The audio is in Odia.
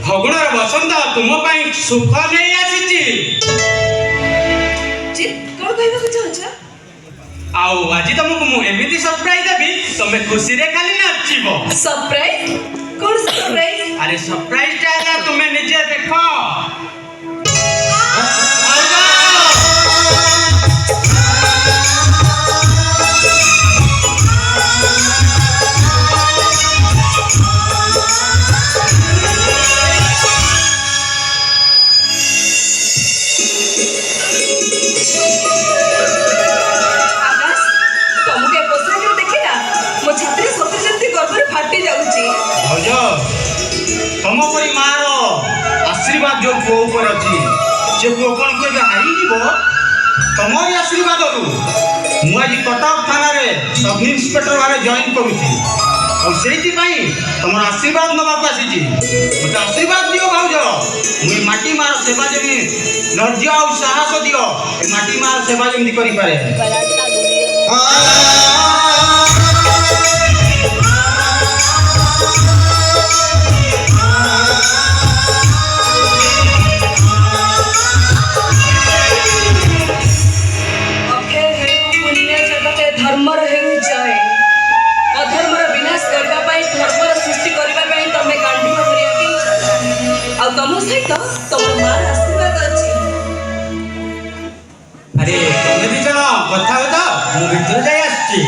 ଫଗୁଣର ବସନ୍ତ ତୁମ ପାଇଁ ସୁଖ ନେଇ ଆସିଛି। କଣ କହିବାକୁ ଚାହୁଁଛ? ଆଉ ଆଜି ତମକୁ ମୁଁ ଏମିତି ସରପ୍ରାଇଜ ଦେବି ତମେ ଖୁସିରେ ଖାଲି ନାଚିବ। ସରପ୍ରାଇଜ? କଣ ସରପ୍ରାଇଜ? ଆରେ ସରପ୍ରାଇଜଟା ହେଲା ତୁମେ ନିଜେ ଦେଖ। ତମ ପରି ମାର ଆଶୀର୍ବାଦ ଯୋଉ ପୁଅ ଉପରେ ଅଛି ସେ ପୁଅ କଣ କେବେ ହାରିଯିବ? ତମରି ଆଶୀର୍ବାଦରୁ ମୁଁ ଆଜି କଟକ ଥାନାରେ ସବ୍ ଇନ୍ସପେକ୍ଟର ଭାବେ ଜଏନ୍ କରୁଛି। ଆଉ ସେଇଥିପାଇଁ ତମର ଆଶୀର୍ବାଦ ନେବାକୁ ଆସିଛି। ମୋତେ ଆଶୀର୍ବାଦ ଦିଅ ଭାଉଜ। ମୁଁ ଏ ମାଟି ମାର ସେବା ଯେମିତି ଧୈର୍ଯ୍ୟ ଆଉ ସାହସ ଦିଅ ଏ ମାଟି ମାର ସେବା ଯେମିତି କରିପାରେ। ଧର୍ମର ହେଉ ଜୟ। ଅଧର୍ମର ବିନାଶ କରିବା ପାଇଁ ଧର୍ମର ସୃଷ୍ଟି କରିବା ପାଇଁ ତମେ ଗାଣ୍ଡିବ କରିବା ପାଇଁ ଆଉ ତମ ସହିତ ତମର ମାର ଆଶୀର୍ବାଦ ଅଛି। ଆରେ ତମେ ଦି ଜଣ କଥା ହଉଛ ମୁଁ ଭିତରେ ଯାଇ ଆସିଛି।